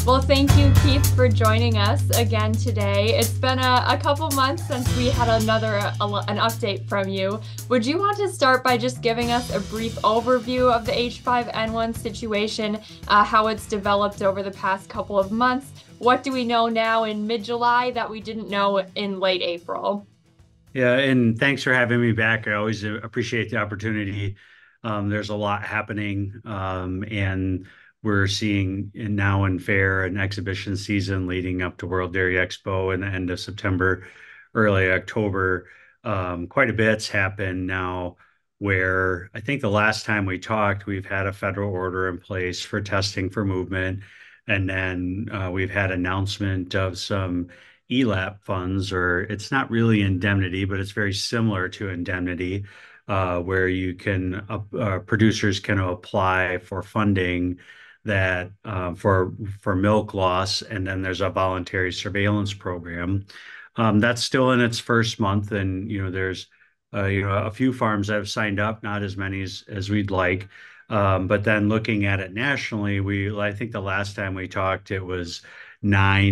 Well, thank you, Keith, for joining us again today. It's been a couple months since we had an update from you. Would you want to start by just giving us a brief overview of the H5N1 situation, how it's developed over the past couple of months? What do we know now in mid-July that we didn't know in late April? Yeah, and thanks for having me back. I always appreciate the opportunity. There's a lot happening, and we're seeing now in fair and exhibition season leading up to World Dairy Expo in the end of September, early October. Quite a bit's happened now where I think the last time we talked, we've had a federal order in place for testing for movement. And then we've had announcement of some ELAP funds, or it's not really indemnity, but it's very similar to indemnity, where you can producers can apply for funding that for milk loss, and then there's a voluntary surveillance program. That's still in its first month, and there's a few farms that have signed up, not as many as we'd like. But then looking at it nationally, I think the last time we talked, it was nine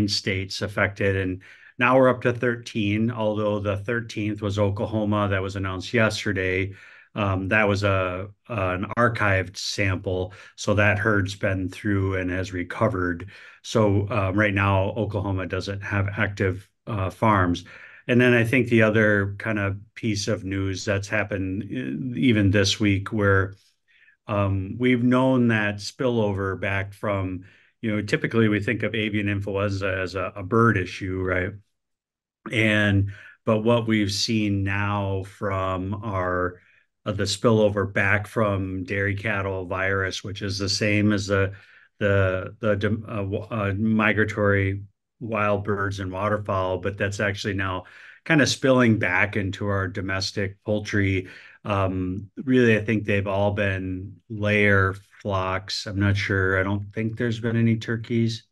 states affected, and now we're up to 13. Although the 13th was Oklahoma, that was announced yesterday. That was an archived sample, so that herd's been through and has recovered. So right now, Oklahoma doesn't have active farms. And then I think the other kind of piece of news that's happened even this week, where we've known that spillover back from, typically we think of avian influenza as a bird issue, right? And but what we've seen now from our the spillover back from dairy cattle virus, which is the same as the migratory wild birds and waterfowl, but that's actually now kind of spilling back into our domestic poultry. Really, I think they've all been layer flocks. I'm not sure. I don't think there's been any turkeys.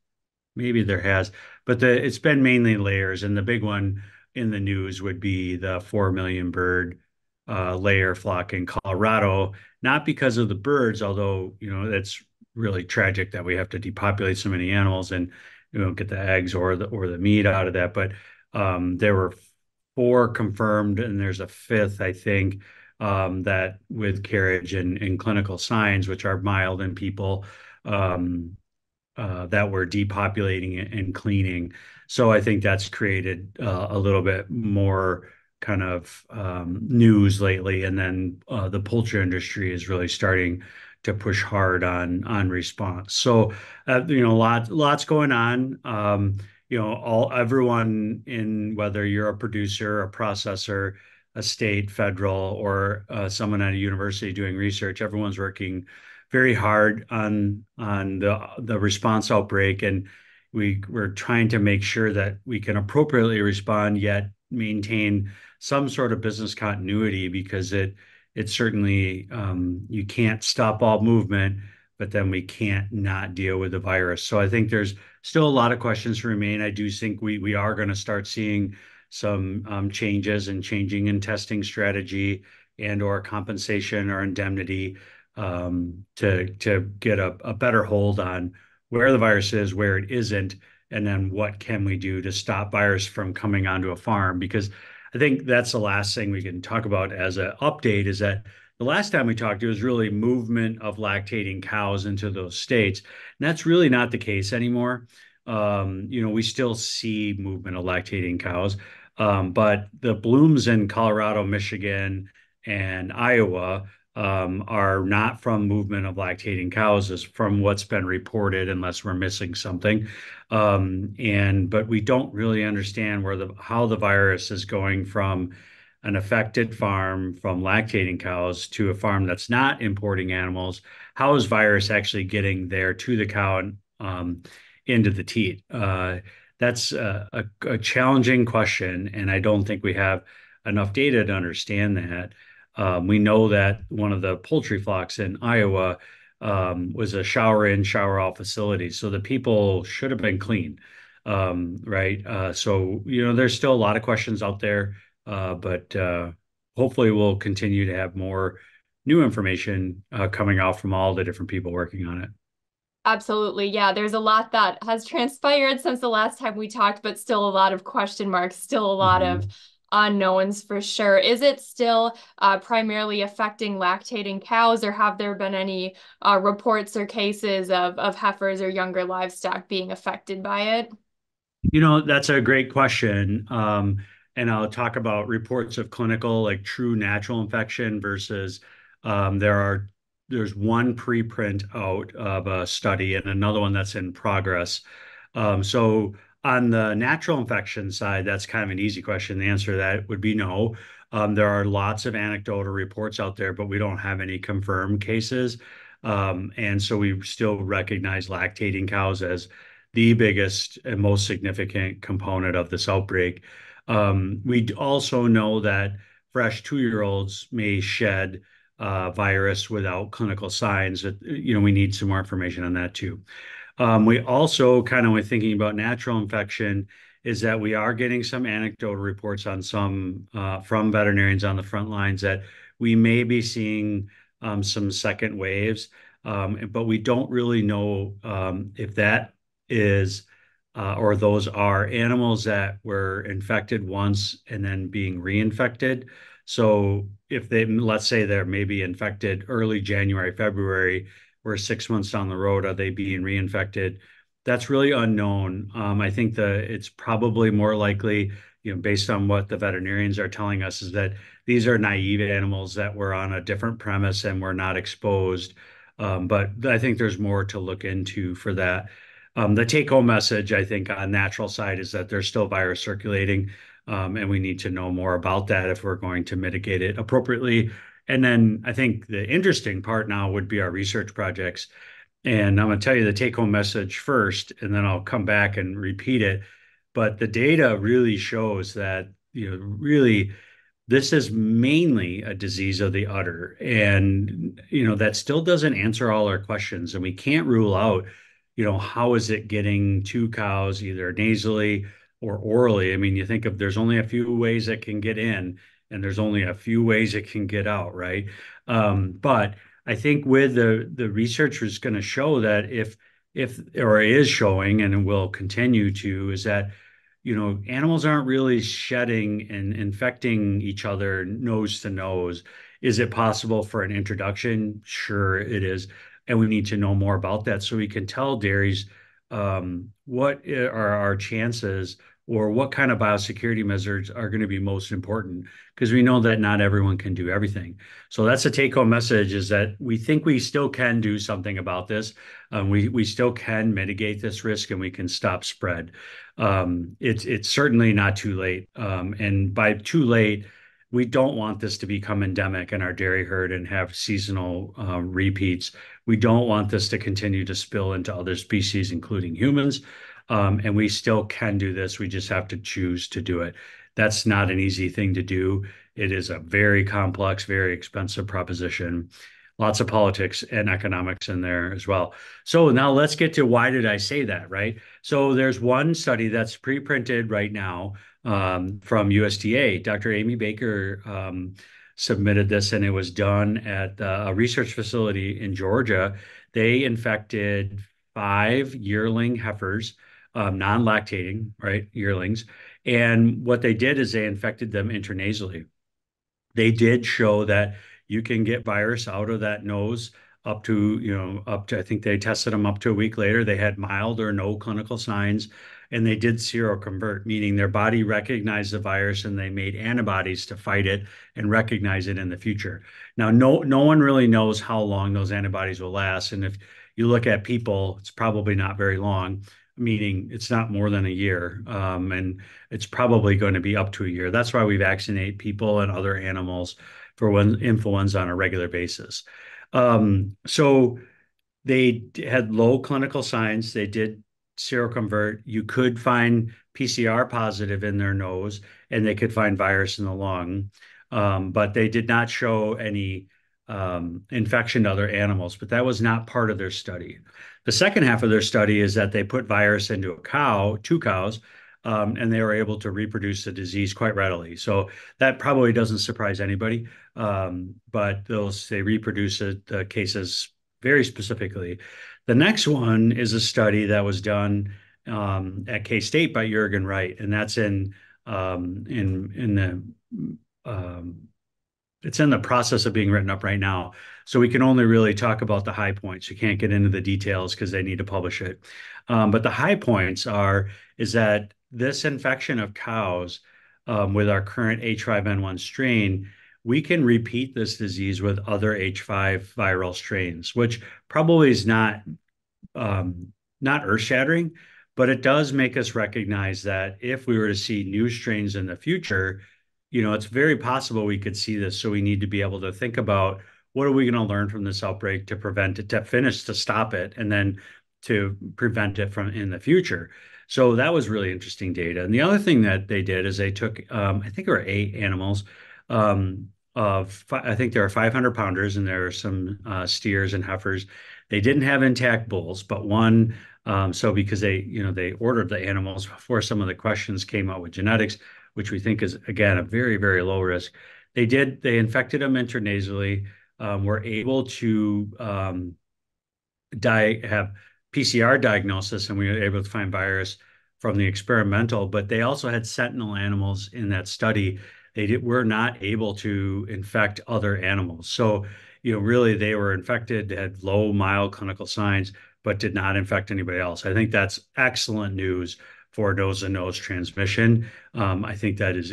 Maybe there has, but it's been mainly layers, and the big one in the news would be the 4 million bird layer flock in Colorado. Not because of the birds, although that's really tragic that we have to depopulate so many animals and get the eggs or the meat out of that. But there were four confirmed, and there's a fifth, I think, that with carriage and clinical signs, which are mild in people. That we're depopulating and cleaning. So I think that's created a little bit more kind of news lately. And then the poultry industry is really starting to push hard on response. So lots going on. Everyone in, whether you're a producer, a processor, a state, federal, or someone at a university doing research, everyone's working very hard on the response outbreak, and we're trying to make sure that we can appropriately respond yet maintain some sort of business continuity, because it certainly you can't stop all movement, but then we can't not deal with the virus. So I think there's still a lot of questions to remain. I do think we are going to start seeing some changes and changing in testing strategy and or compensation or indemnity, to get a better hold on where the virus is, where it isn't, and then what can we do to stop virus from coming onto a farm. Because I think that's the last thing we can talk about as an update, is that the last time we talked, it was really movement of lactating cows into those states. And that's really not the case anymore. We still see movement of lactating cows, but the blooms in Colorado, Michigan, and Iowa are not from movement of lactating cows, is from what's been reported, unless we're missing something. But we don't really understand how the virus is going from an affected farm from lactating cows to a farm that's not importing animals. How is virus actually getting there to the cow and into the teat? That's a challenging question, and I don't think we have enough data to understand that. We know that one of the poultry flocks in Iowa was a shower in, shower out facility. So the people should have been clean, right? There's still a lot of questions out there, but hopefully we'll continue to have more new information coming out from all the different people working on it. Absolutely. Yeah, there's a lot that has transpired since the last time we talked, but still a lot of question marks, still a lot of Mhm. unknowns for sure. Is it still primarily affecting lactating cows, or have there been any reports or cases of heifers or younger livestock being affected by it? That's a great question. And I'll talk about reports of clinical, like true natural infection versus um, there are there's one preprint out of a study and another one that's in progress. So on the natural infection side, that's kind of an easy question. The answer to that would be no. There are lots of anecdotal reports out there, but we don't have any confirmed cases. And so we still recognize lactating cows as the biggest and most significant component of this outbreak. We also know that fresh 2-year-olds may shed virus without clinical signs. We need some more information on that too. We also kind of, when thinking about natural infection, is that we are getting some anecdotal reports on some from veterinarians on the front lines that we may be seeing some second waves, but we don't really know if that is or those are animals that were infected once and then being reinfected. So if they, let's say they're maybe infected early January, February, we're 6 months down the road, are they being reinfected? That's really unknown. I think it's probably more likely, based on what the veterinarians are telling us, is that these are naive animals that were on a different premise and were not exposed. But I think there's more to look into for that. The take-home message, I think, on natural side is that there's still virus circulating, and we need to know more about that if we're going to mitigate it appropriately. And then I think the interesting part now would be our research projects. And I'm going to tell you the take home message first, and then I'll come back and repeat it. But the data really shows that, really this is mainly a disease of the udder. And, that still doesn't answer all our questions. And we can't rule out, how is it getting to cows either nasally or orally? I mean, you think of there's only a few ways it can get in, and there's only a few ways it can get out, right? But I think with the research is going to show that if or is showing and will continue to is that animals aren't really shedding and infecting each other nose to nose. Is it possible for an introduction? Sure, it is. And we need to know more about that so we can tell dairies what are our chances or what kind of biosecurity measures are going to be most important because we know that not everyone can do everything. So that's a take-home message is that we think we still can do something about this. We still can mitigate this risk and we can stop spread. It's certainly not too late. And by too late, we don't want this to become endemic in our dairy herd and have seasonal repeats. We don't want this to continue to spill into other species, including humans. And we still can do this. We just have to choose to do it. That's not an easy thing to do. It is a very complex, very expensive proposition. Lots of politics and economics in there as well. So now let's get to why did I say that, right? So there's one study that's pre-printed right now from USDA. Dr. Amy Baker submitted this, and it was done at a research facility in Georgia. They infected 5 yearling heifers, non-lactating, right, yearlings. And what they did is they infected them intranasally. They did show that you can get virus out of that nose up to, I think they tested them up to a week later. They had mild or no clinical signs, and they did seroconvert, meaning their body recognized the virus and they made antibodies to fight it and recognize it in the future. Now, no one really knows how long those antibodies will last. And if you look at people, it's probably not very long, meaning it's not more than a year. And it's probably going to be up to a year. That's why we vaccinate people and other animals for influenza on a regular basis. So they had low clinical signs. They did seroconvert. You could find PCR positive in their nose, and they could find virus in the lung, but they did not show any infection to other animals. But that was not part of their study. The second half of their study is that they put virus into two cows, and they were able to reproduce the disease quite readily. So that probably doesn't surprise anybody, but they reproduce the cases very specifically. The next one is a study that was done at K-State by Jürgen Wright, and that's in the um, it's in the process of being written up right now. So we can only really talk about the high points. You can't get into the details because they need to publish it. But the high points is that this infection of cows with our current H5N1 strain, we can repeat this disease with other H5 viral strains, which probably is not earth-shattering, but it does make us recognize that if we were to see new strains in the future, it's very possible we could see this. So we need to be able to think about what are we going to learn from this outbreak to prevent it, to stop it, and then to prevent it from in the future. So that was really interesting data. And the other thing that they did is they took, I think there were 8 animals I think there are 500 pounders and there are some steers and heifers. They didn't have intact bulls, but one, so because they ordered the animals before some of the questions came out with genetics, which we think is, again, a very, very low risk. They infected them intranasally, were able to have PCR diagnosis, and we were able to find virus from the experimental, but they also had sentinel animals in that study. Were not able to infect other animals. So, really they were infected, had low, mild clinical signs, but did not infect anybody else. I think that's excellent news for nose-to-nose transmission. I think that is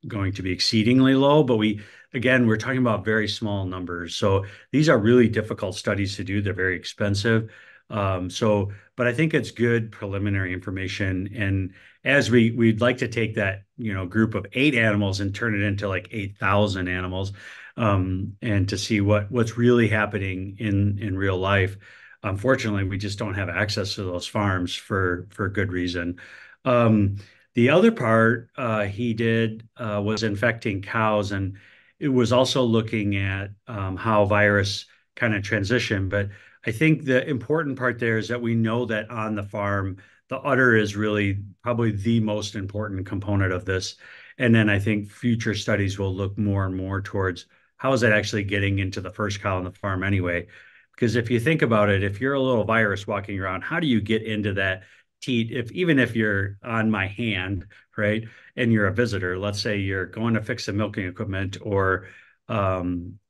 going to be exceedingly low, but we're talking about very small numbers. So these are really difficult studies to do. They're very expensive. But I think it's good preliminary information. And as we'd like to take that, group of 8 animals and turn it into like 8,000 animals, and to see what's really happening in real life. Unfortunately, we just don't have access to those farms for good reason. The other part he did was infecting cows, and it was also looking at how virus kind of transition. But I think the important part there is that we know that on the farm, the udder is really probably the most important component of this. And then I think future studies will look more and more towards how is that actually getting into the first cow on the farm anyway? Because if you think about it, if you're a little virus walking around, how do you get into that teat? Even if you're on my hand, right, and you're a visitor, let's say you're going to fix the milking equipment, or a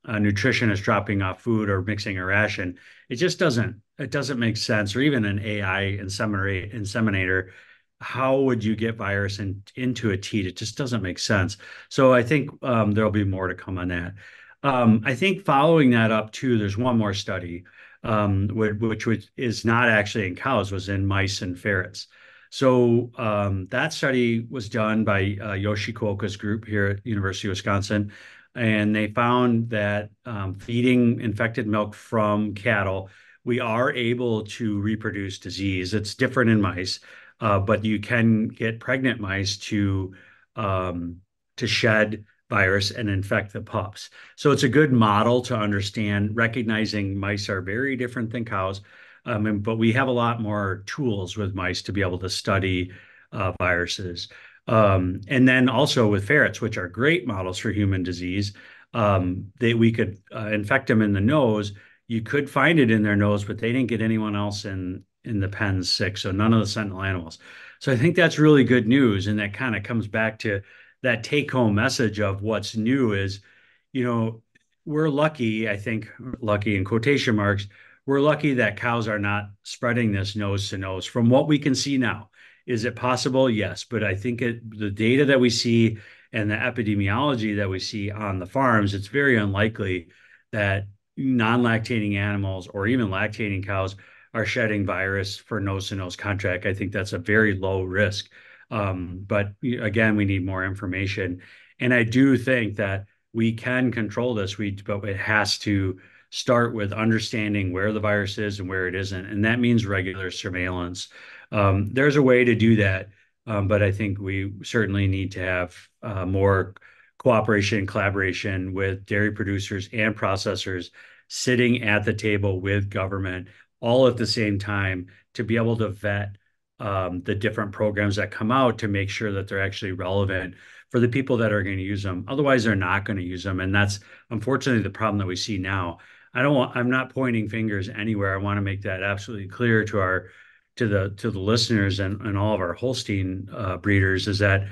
nutritionist dropping off food or mixing a ration, it doesn't make sense. Or even an AI inseminator, how would you get virus into a teat? It just doesn't make sense. So I think there'll be more to come on that. I think following that up too, there's one more study, which is not actually in cows, was in mice and ferrets. So that study was done by Yoshi Kuoka's group here at University of Wisconsin, and they found that feeding infected milk from cattle, we are able to reproduce disease. It's different in mice, but you can get pregnant mice to shed virus and infect the pups. So it's a good model to understand, recognizing mice are very different than cows, but we have a lot more tools with mice to be able to study viruses. And then also with ferrets, which are great models for human disease, we could infect them in the nose. You could find it in their nose, but they didn't get anyone else in the pens sick, so none of the sentinel animals. So I think that's really good news, and that kind of comes back to that take-home message of what's new is, we're lucky, I think, lucky in quotation marks, we're lucky that cows are not spreading this nose to nose from what we can see now. Is it possible? Yes. But I think the data that we see and the epidemiology that we see on the farms, it's very unlikely that non-lactating animals or even lactating cows are shedding virus for nose-to-nose contact. I think that's a very low risk. But again, we need more information. And I do think that we can control this, but it has to start with understanding where the virus is and where it isn't. And that means regular surveillance. There's a way to do that, but I think we certainly need to have more cooperation and collaboration with dairy producers and processors sitting at the table with government all at the same time to be able to vet the different programs that come out to make sure that they're actually relevant for the people that are going to use them. Otherwise, they're not going to use them. And that's unfortunately the problem that we see now. I'm not pointing fingers anywhere. I want to make that absolutely clear to our to the listeners and all of our Holstein breeders is that,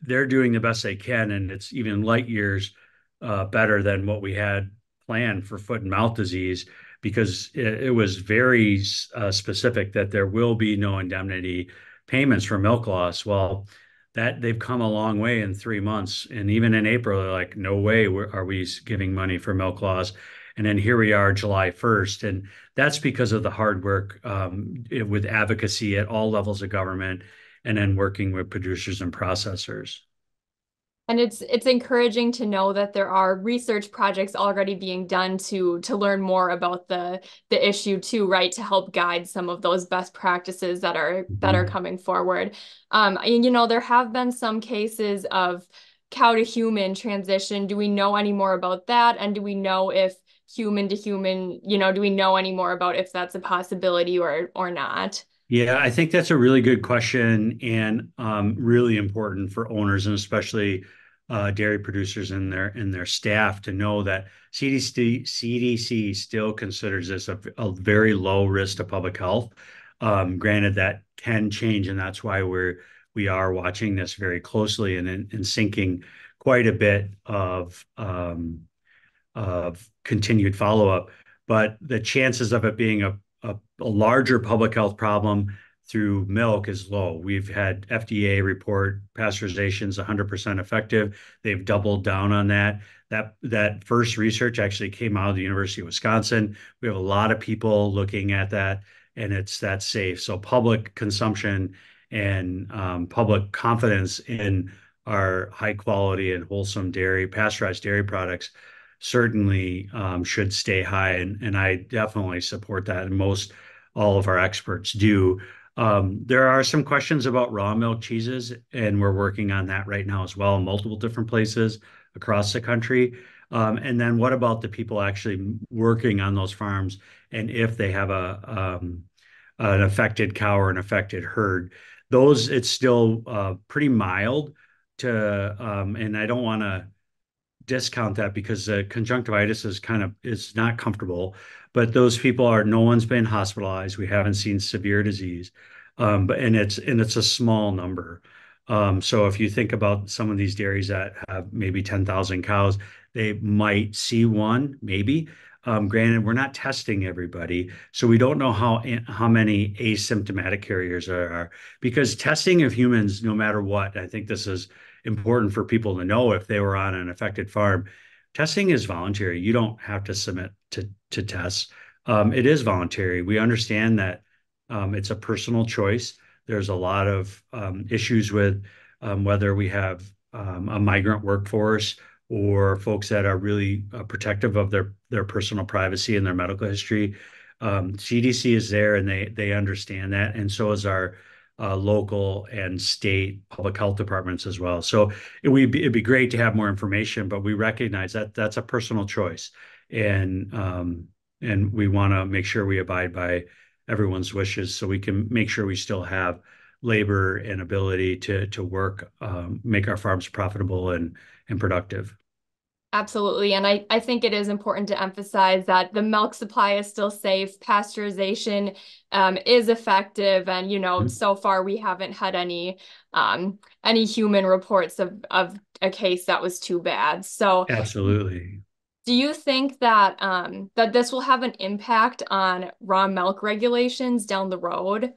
they're doing the best they can, and it's even light years better than what we had planned for foot and mouth disease because it was very specific that there will be no indemnity payments for milk loss. Well, that they've come a long way in 3 months, and even in April, they're like, "No way are we giving money for milk loss." And then here we are, July 1st, and that's because of the hard work with advocacy at all levels of government, and then working with producers and processors. And it's encouraging to know that there are research projects already being done to learn more about the issue too, right? To help guide some of those best practices that are Mhm. coming forward. And there have been some cases of cow to human transition. Do we know any more about that? And do we know if human to human, do we know any more about if that's a possibility or not? Yeah, I think that's a really good question and really important for owners and especially dairy producers and their staff to know that CDC still considers this a very low risk to public health. Granted, that can change, and that's why we are watching this very closely and syncing quite a bit of continued follow-up. But the chances of it being a larger public health problem through milk is low. We've had FDA report pasteurization is 100% effective. They've doubled down on that. That first research actually came out of the University of Wisconsin. We have a lot of people looking at that, and it's that safe. So public consumption and public confidence in our high quality and wholesome dairy, pasteurized dairy products certainly should stay high. And I definitely support that. And most all of our experts do. There are some questions about raw milk cheeses, and we're working on that right now as well in multiple different places across the country. And then what about the people actually working on those farms and if they have an affected cow or an affected herd? Those, it's still pretty mild and I don't want to discount that because conjunctivitis is not comfortable. But those people are no one's been hospitalized. We haven't seen severe disease, but and it's a small number. So if you think about some of these dairies that have maybe 10,000 cows, they might see one, maybe. Granted, we're not testing everybody, so we don't know how many asymptomatic carriers there are because testing of humans, no matter what, I think this is important for people to know if they were on an affected farm. Testing is voluntary. You don't have to submit to tests. It is voluntary. We understand that it's a personal choice. There's a lot of issues with whether we have a migrant workforce or folks that are really protective of their personal privacy and their medical history. CDC is there and they understand that, and so is our local and state public health departments as well. So it'd be great to have more information, but we recognize that that's a personal choice, and and we want to make sure we abide by everyone's wishes so we can make sure we still have labor and ability to work, make our farms profitable and productive. Absolutely. And I think it is important to emphasize that the milk supply is still safe. Pasteurization is effective. And, so far we haven't had any human reports of a case that was too bad. So Absolutely. do you think that that this will have an impact on raw milk regulations down the road?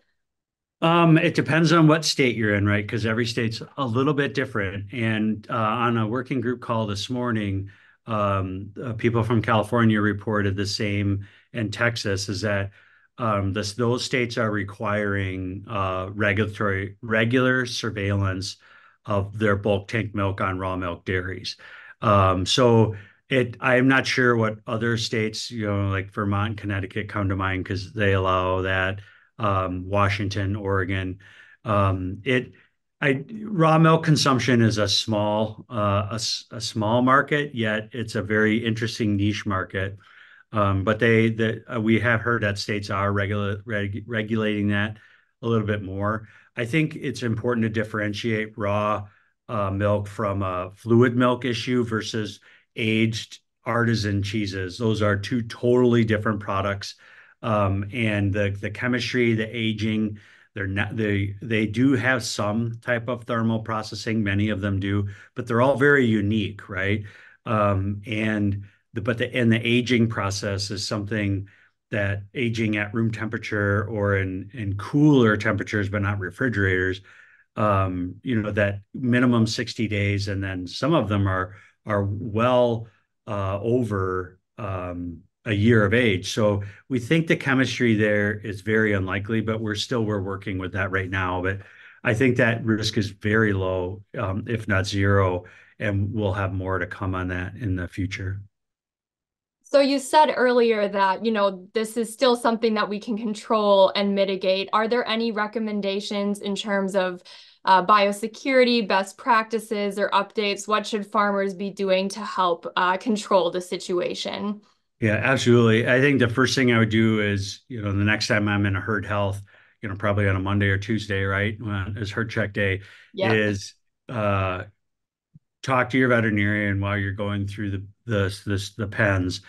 It depends on what state you're in, right? Because every state's a little bit different. And on a working group call this morning, people from California reported the same, and Texas is that those states are requiring regular surveillance of their bulk tank milk on raw milk dairies. So I'm not sure what other states, like Vermont and Connecticut come to mind because they allow that, Washington, Oregon. It raw milk consumption is a small market, yet it's a very interesting niche market. But we have heard that states are regulating that a little bit more. I think it's important to differentiate raw milk from a fluid milk issue versus aged artisan cheeses. Those are two totally different products. And the chemistry, the aging, they're not they do have some type of thermal processing. Many of them do, but they're all very unique, right? And the aging process is something that aging at room temperature or in cooler temperatures, but not refrigerators, that minimum 60 days, and then some of them are well over a year of age. So we think the chemistry there is very unlikely, but we're working with that right now. But I think that risk is very low, if not zero, and we'll have more to come on that in the future. So you said earlier that, this is still something that we can control and mitigate. Are there any recommendations in terms of biosecurity, best practices, or updates? What should farmers be doing to help control the situation? Yeah, absolutely. I think the first thing I would do is, the next time I'm in a herd health, probably on a Monday or Tuesday, right, when is herd check day, Yep. is uh, talk to your veterinarian while you're going through the pens.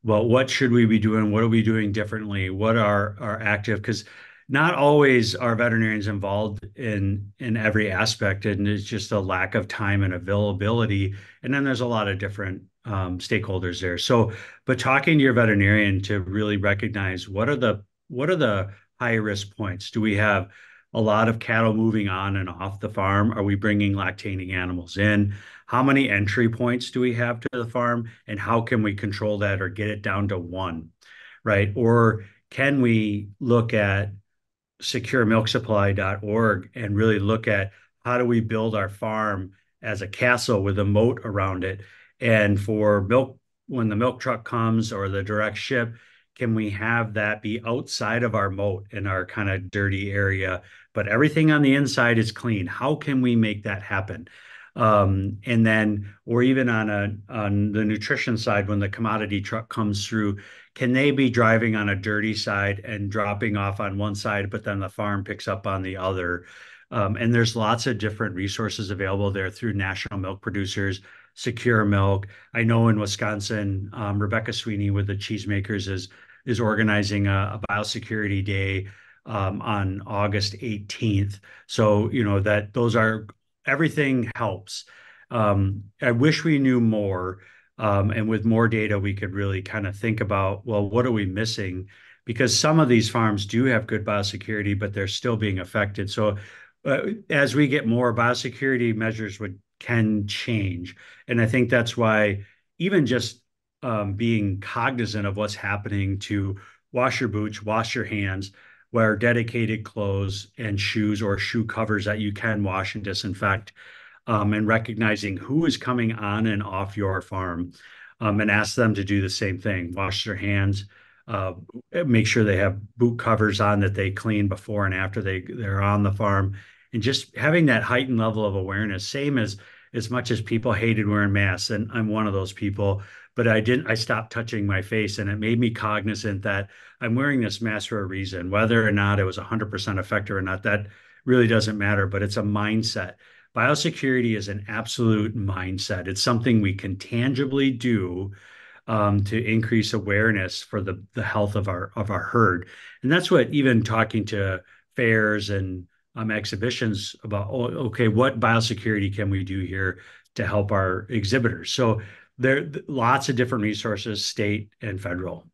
Well, what should we be doing? What are we doing differently? What are active? Because not always are veterinarians involved in every aspect, and it's just a lack of time and availability. And then there's a lot of different stakeholders there. So, but talking to your veterinarian to really recognize what are the high risk points? Do we have a lot of cattle moving on and off the farm? Are we bringing lactating animals in? How many entry points do we have to the farm, and how can we control that or get it down to one, right? Or can we look at securemilksupply.org and really look at how do we build our farm as a castle with a moat around it? And for milk, when the milk truck comes or the direct ship, can we have that be outside of our moat in our kind of dirty area, but everything on the inside is clean? How can we make that happen? And then, or even on the nutrition side, when the commodity truck comes through, can they be driving on a dirty side and dropping off on one side, but then the farm picks up on the other? And there's lots of different resources available there through national milk producers, Secure Milk. I know in Wisconsin, Rebecca Sweeney with the cheesemakers is organizing a biosecurity day on August 18th. So, that those are everything helps. I wish we knew more. And with more data, we could really kind of think about, well, what are we missing? Because some of these farms do have good biosecurity, but they're still being affected. So as we get more, biosecurity measures can change. And I think that's why even just being cognizant of what's happening, to wash your boots, wash your hands, wear dedicated clothes and shoes or shoe covers that you can wash and disinfect, and recognizing who is coming on and off your farm, and ask them to do the same thing, wash their hands, uh, make sure they have boot covers on that they clean before and after they're on the farm, and just having that heightened level of awareness. Same as much as people hated wearing masks, and I'm one of those people, but I stopped touching my face, and it made me cognizant that I'm wearing this mask for a reason. Whether or not it was 100% effective or not, that really doesn't matter, but it's a mindset. Biosecurity is an absolute mindset. It's something we can tangibly do, to increase awareness for the health of our herd. And that's what, even talking to fairs and exhibitions about, oh, okay, what biosecurity can we do here to help our exhibitors? So there lots of different resources, state and federal.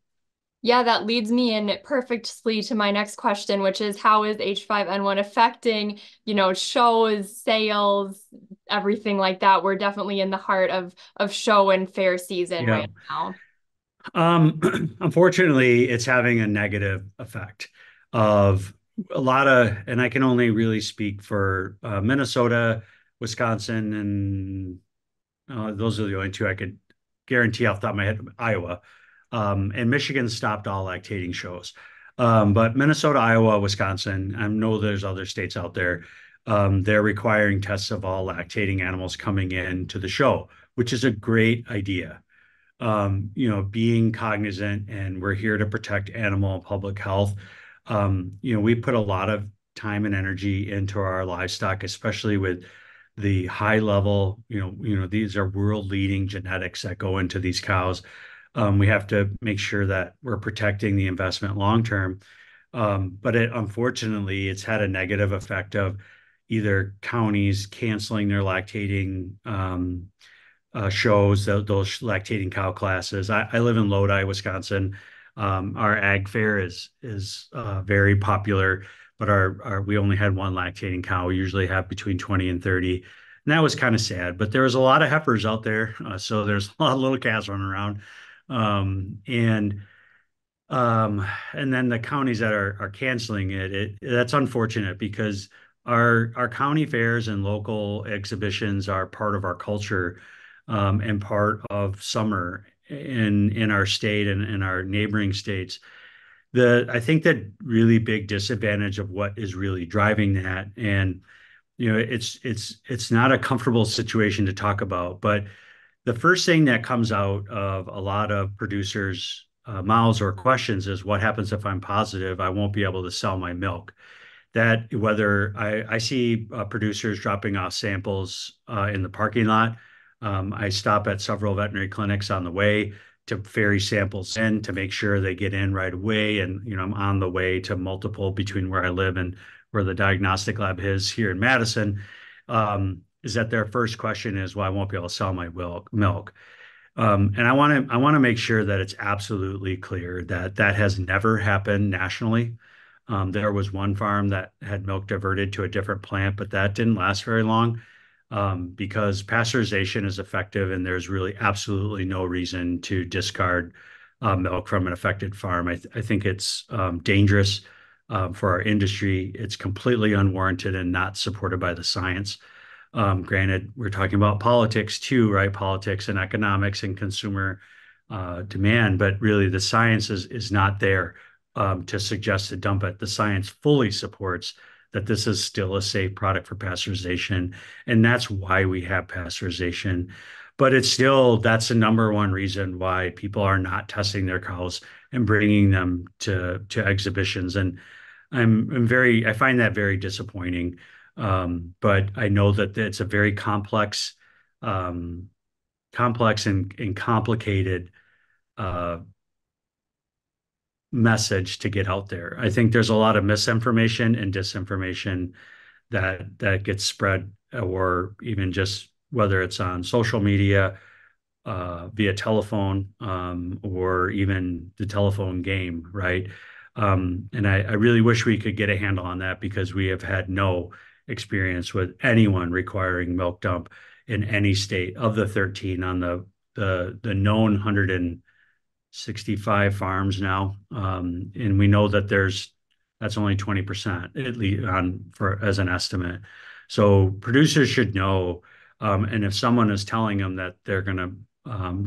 Yeah, that leads me in perfectly to my next question, which is how is H5N1 affecting, shows, sales, everything like that? We're definitely in the heart of show and fair season Yeah. right now. Unfortunately, it's having a negative effect of a lot of, and I can only really speak for Minnesota, Wisconsin, and those are the only two I could guarantee off the top of my head. Iowa, and Michigan stopped all lactating shows. But Minnesota, Iowa, Wisconsin, I know there's other states out there. They're requiring tests of all lactating animals coming in to the show, which is a great idea. Being cognizant, and we're here to protect animal and public health. We put a lot of time and energy into our livestock, especially with the high level, these are world leading genetics that go into these cows. We have to make sure that we're protecting the investment long term. But unfortunately, it's had a negative effect of either counties canceling their lactating shows, those lactating cow classes. I live in Lodi, Wisconsin. Our ag fair is very popular, but our we only had one lactating cow. We usually have between 20 and 30. And that was kind of sad, but there was a lot of heifers out there. So there's a lot of little calves running around. Um, and um, and then the counties that are canceling it, that's unfortunate because our county fairs and local exhibitions are part of our culture, and part of summer in our state and in our neighboring states. I think that really big disadvantage of what is really driving that, and it's not a comfortable situation to talk about, but the first thing that comes out of a lot of producers' mouths or questions is, what happens if I'm positive? I won't be able to sell my milk. That whether I see producers dropping off samples in the parking lot. I stop at several veterinary clinics on the way to ferry samples in to make sure they get in right away. And, I'm on the way to multiple between where I live and where the diagnostic lab is here in Madison. Is that their first question is, well, I won't be able to sell my milk. And I want to make sure that it's absolutely clear that that has never happened nationally. There was one farm that had milk diverted to a different plant, but that didn't last very long, because pasteurization is effective, and there's really absolutely no reason to discard milk from an affected farm. I think it's dangerous for our industry. It's completely unwarranted and not supported by the science. Granted, we're talking about politics too, right? Politics and economics and consumer demand, but really the science is not there to suggest to dump it. The science fully supports that this is still a safe product for pasteurization, and that's why we have pasteurization. But that's the number one reason why people are not testing their cows and bringing them to exhibitions. And I find that very disappointing. But I know that it's a very um, complex and complicated uh, message to get out there. I think there's a lot of misinformation and disinformation that gets spread, or even just whether it's on social media, via telephone, or even the telephone game, right? And I really wish we could get a handle on that, because we have had no experience with anyone requiring milk dump in any state of the 13 on the known 165 farms now. And we know that that's only 20% at least as an estimate. So producers should know, and if someone is telling them that they're going to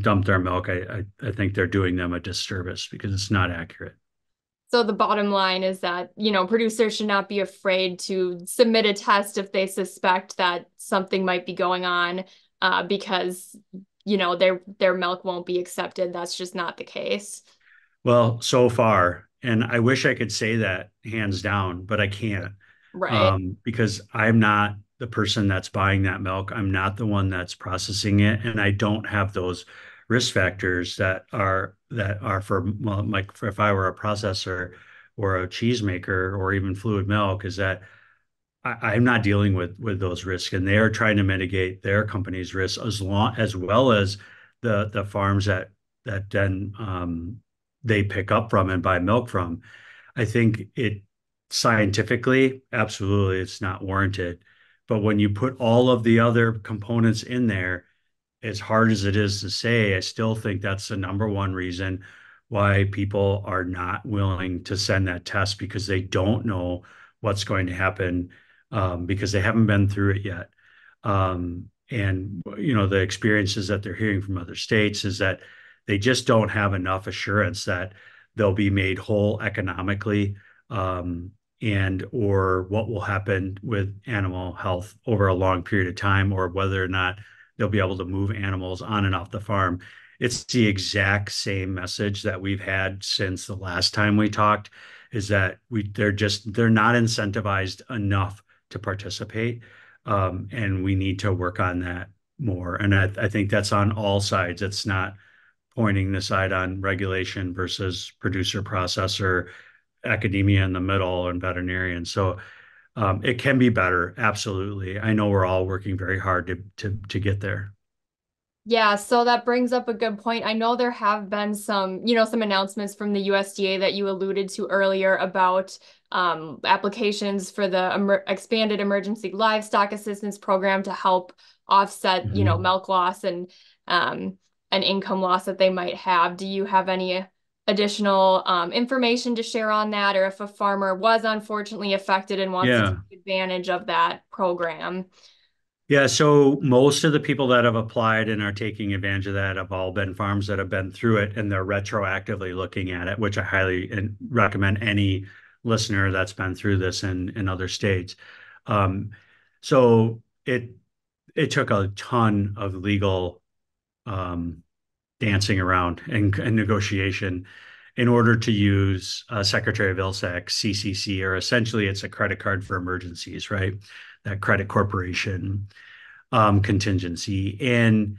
dump their milk, I think they're doing them a disservice, because it's not accurate. So the bottom line is that, producers should not be afraid to submit a test if they suspect that something might be going on, because, their milk won't be accepted. That's just not the case. Well, so far, and I wish I could say that hands down, but I can't, Right. because I'm not the person that's buying that milk. I'm not the one that's processing it, and I don't have those risk factors that are for, well, like if I were a processor or a cheesemaker or even fluid milk, is that I'm not dealing with those risks, and they are trying to mitigate their company's risks as well as the farms that then they pick up from and buy milk from. I think it scientifically, absolutely, it's not warranted. But when you put all of the other components in there, as hard as it is to say, I still think that's the number one reason why people are not willing to send that test, because they don't know what's going to happen, because they haven't been through it yet. And the experiences that they're hearing from other states is that they just don't have enough assurance that they'll be made whole economically, and or what will happen with animal health over a long period of time, or whether or not they'll be able to move animals on and off the farm. It's the exact same message that we've had since the last time we talked, is that they're not incentivized enough to participate. And we need to work on that more. And I think that's on all sides. It's not pointing the side on regulation versus producer processor, academia in the middle, and veterinarian. So it can be better, absolutely. I know we're all working very hard to get there. Yeah, so that brings up a good point. I know there have been some announcements from the USDA that you alluded to earlier about applications for the expanded emergency livestock assistance program to help offset, Mhm. milk loss and income loss that they might have. Do you have any additional information to share on that, or if a farmer was unfortunately affected and wants to Yeah. take advantage of that program? Yeah, so most of the people that have applied and are taking advantage of that have all been farms that have been through it and they're retroactively looking at it, which I highly recommend any listener that's been through this in other states. Um, so it took a ton of legal um, dancing around and negotiation in order to use Secretary of ILSAC, CCC, or essentially it's a credit card for emergencies, right? That credit corporation contingency. And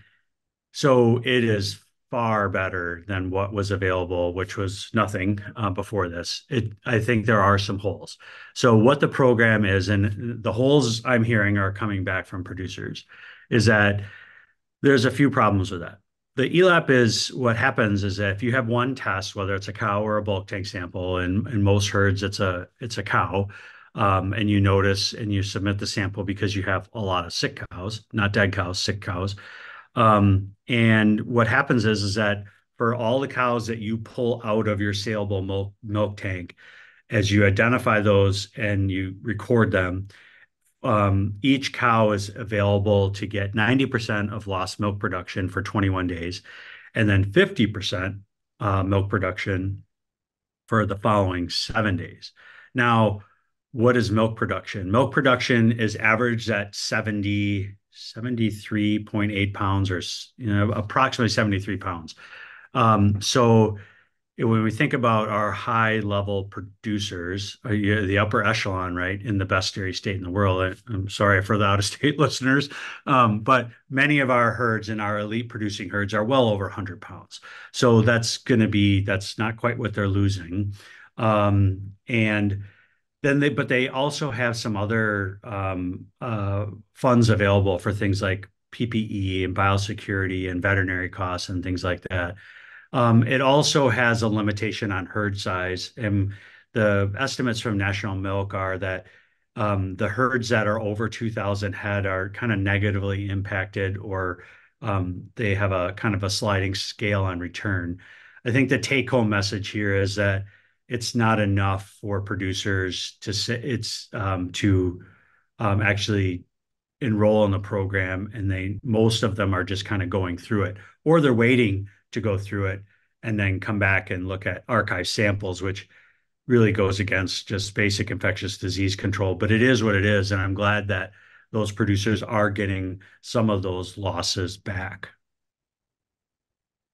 so it is far better than what was available, which was nothing before this. I think there are some holes. So what the program is, and the holes I'm hearing are coming back from producers, is that there's a few problems with that. The ELAP is what happens is that if you have one test, whether it's a cow or a bulk tank sample, and in most herds it's a cow, and you notice and you submit the sample because you have a lot of sick cows, not dead cows, sick cows. And what happens is that for all the cows that you pull out of your saleable milk tank, as you identify those and you record them, each cow is available to get 90% of lost milk production for 21 days, and then 50% milk production for the following 7 days. Now, what is milk production? Milk production is averaged at 73.8 pounds, or approximately 73 pounds. So when we think about our high level producers, the upper echelon, right, in the best dairy state in the world, I'm sorry for the out of state listeners, but many of our herds and our elite producing herds are well over 100 pounds. So that's not quite what they're losing. And but they also have some other funds available for things like PPE and biosecurity and veterinary costs and things like that. It also has a limitation on herd size, and the estimates from National Milk are that the herds that are over 2,000 head are kind of negatively impacted, or they have a kind of a sliding scale on return. I think the take-home message here is that it's not enough for producers to say it's to actually enroll in the program, and most of them are just kind of going through it, or they're waiting to go through it and then come back and look at archive samples, which really goes against just basic infectious disease control. But it is what it is, and I'm glad that those producers are getting some of those losses back.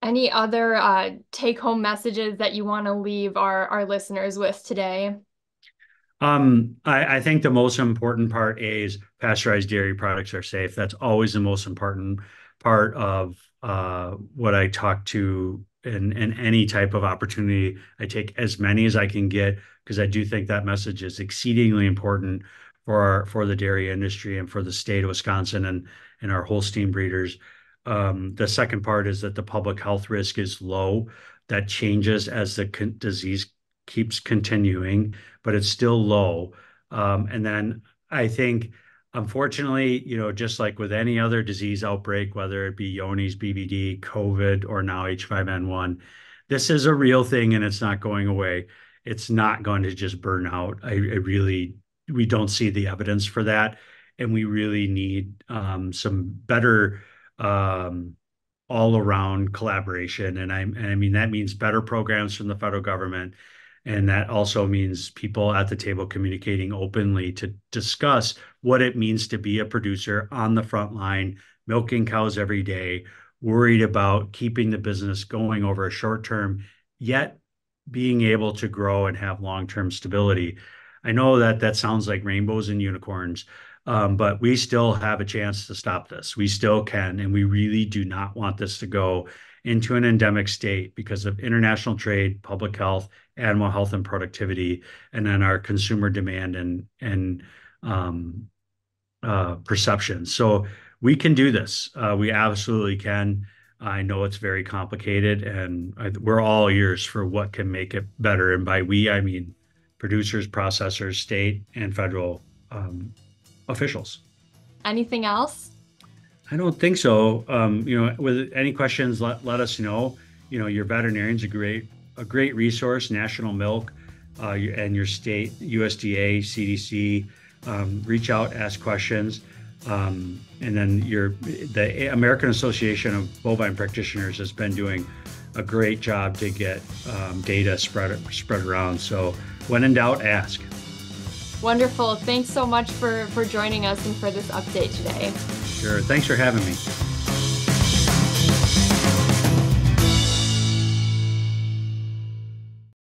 Any other take-home messages that you want to leave our listeners with today? I think the most important part is pasteurized dairy products are safe. That's always the most important part of what I talk to in any type of opportunity. I take as many as I can get because I do think that message is exceedingly important for the dairy industry and for the state of Wisconsin and our Holstein breeders. The second part is that the public health risk is low. That changes as the disease keeps continuing, but it's still low. And then I think, unfortunately, just like with any other disease outbreak, whether it be Johne's, BVD, COVID, or now H5N1, this is a real thing and it's not going away. It's not going to just burn out. We don't see the evidence for that. And we really need some better um, all around collaboration. And I mean, that means better programs from the federal government. And that also means people at the table communicating openly to discuss what it means to be a producer on the front line, milking cows every day, worried about keeping the business going over a short term, yet being able to grow and have long term stability. I know that sounds like rainbows and unicorns, But we still have a chance to stop this. We still can, and we really do not want this to go into an endemic state because of international trade, public health, animal health and productivity, and then our consumer demand and um, perception. So we can do this. We absolutely can. I know it's very complicated, and we're all ears for what can make it better. And by we, I mean producers, processors, state and federal officials. Anything else? I don't think so. With any questions, let us know. Your veterinarian's a great resource, National Milk, and your state USDA, CDC. Reach out, ask questions, and then the American Association of Bovine Practitioners has been doing a great job to get data spread around. So when in doubt, ask. Wonderful. Thanks so much for joining us and for this update today. Sure. Thanks for having me.